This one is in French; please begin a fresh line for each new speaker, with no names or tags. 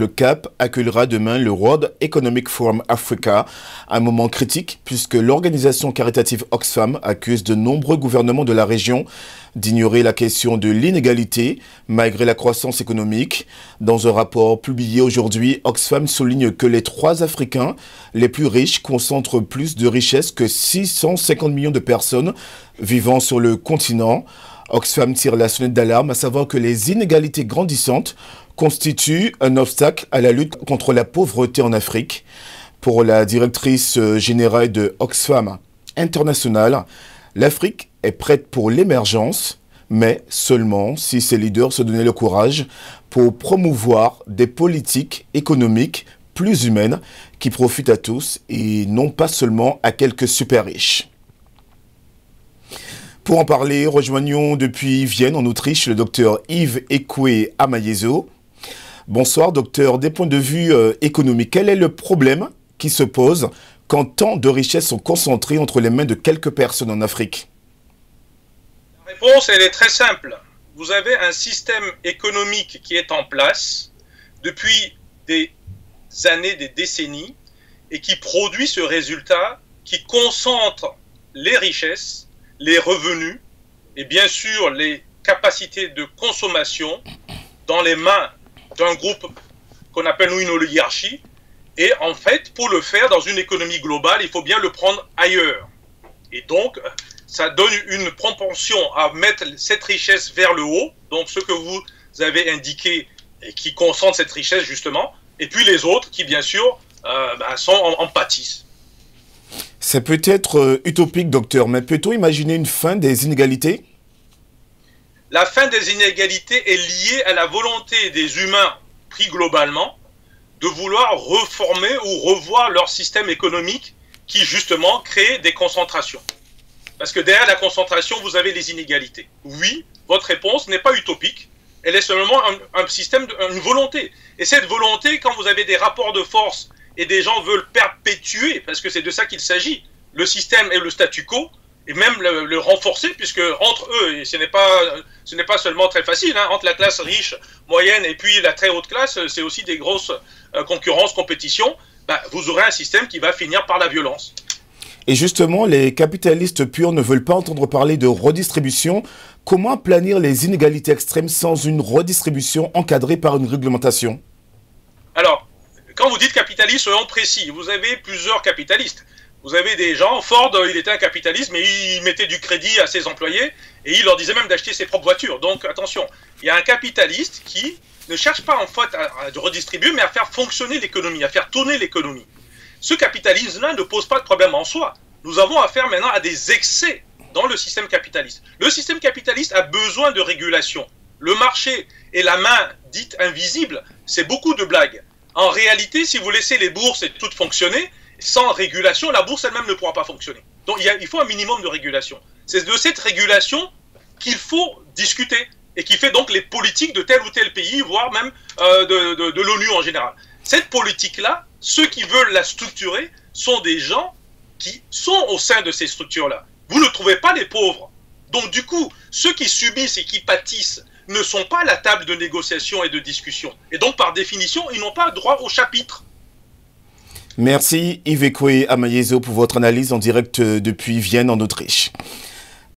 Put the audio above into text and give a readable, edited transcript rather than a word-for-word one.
le Cap accueillera demain le World Economic Forum Africa, un moment critique puisque l'organisation caritative Oxfam accuse de nombreux gouvernements de la région d'ignorer la question de l'inégalité malgré la croissance économique. Dans un rapport publié aujourd'hui, Oxfam souligne que les 3 Africains les plus riches concentrent plus de richesses que 650 millions de personnes vivant sur le continent. Oxfam tire la sonnette d'alarme, à savoir que les inégalités grandissantes constituent un obstacle à la lutte contre la pauvreté en Afrique. Pour la directrice générale de Oxfam International, l'Afrique est prête pour l'émergence, mais seulement si ses leaders se donnaient le courage pour promouvoir des politiques économiques plus humaines qui profitent à tous et non pas seulement à quelques super riches. Pour en parler, rejoignons depuis Vienne, en Autriche, le docteur Yves Ekwe Amayezo. Bonsoir, docteur. Des points de vue économiques, quel est le problème qui se pose quand tant de richesses sont concentrées entre les mains de quelques personnes en Afrique?
La réponse, elle est très simple. Vous avez un système économique qui est en place depuis des années, des décennies, et qui produit ce résultat qui concentre les richesses, les revenus et bien sûr les capacités de consommation dans les mains d'un groupe qu'on appelle nous une oligarchie. Et en fait, pour le faire dans une économie globale, il faut bien le prendre ailleurs. Et donc, ça donne une propension à mettre cette richesse vers le haut, donc ce que vous avez indiqué et qui concentre cette richesse justement, et puis les autres qui bien sûr en pâtissent.
C'est peut-être utopique, docteur, mais peut-on imaginer une fin des inégalités?
La fin des inégalités est liée à la volonté des humains, pris globalement, de vouloir reformer ou revoir leur système économique qui, justement, crée des concentrations. Parce que derrière la concentration, vous avez les inégalités. Oui, votre réponse n'est pas utopique, elle est seulement un système, une volonté. Et cette volonté, quand vous avez des rapports de force et des gens veulent perpétuer, parce que c'est de ça qu'il s'agit, le système et le statu quo, et même le renforcer, puisque entre eux, et ce n'est pas seulement très facile, hein, entre la classe riche, moyenne, et puis la très haute classe, c'est aussi des grosses concurrences, compétitions, vous aurez un système qui va finir par la violence.
Et justement, les capitalistes purs ne veulent pas entendre parler de redistribution. Comment aplanir les inégalités extrêmes sans une redistribution encadrée par une réglementation?
Alors, quand vous dites capitaliste, soyons précis. Vous avez plusieurs capitalistes. Vous avez des gens, Ford, il était un capitaliste, mais il mettait du crédit à ses employés et il leur disait même d'acheter ses propres voitures. Donc attention, il y a un capitaliste qui ne cherche pas en fait à redistribuer, mais à faire fonctionner l'économie, à faire tourner l'économie. Ce capitalisme-là ne pose pas de problème en soi. Nous avons affaire maintenant à des excès dans le système capitaliste. Le système capitaliste a besoin de régulation. Le marché et la main dite invisible, c'est beaucoup de blagues. En réalité, si vous laissez les bourses et tout fonctionner, sans régulation, la bourse elle-même ne pourra pas fonctionner. Donc il faut un minimum de régulation. C'est de cette régulation qu'il faut discuter et qui fait donc les politiques de tel ou tel pays, voire même de l'ONU en général. Cette politique-là, ceux qui veulent la structurer sont des gens qui sont au sein de ces structures-là. Vous ne trouvez pas les pauvres. Donc du coup, ceux qui subissent et qui pâtissent ne sont pas à la table de négociation et de discussion. Et donc, par définition, ils n'ont pas droit au chapitre.
Merci Yves Ekwe Amayezo pour votre analyse en direct depuis Vienne, en Autriche.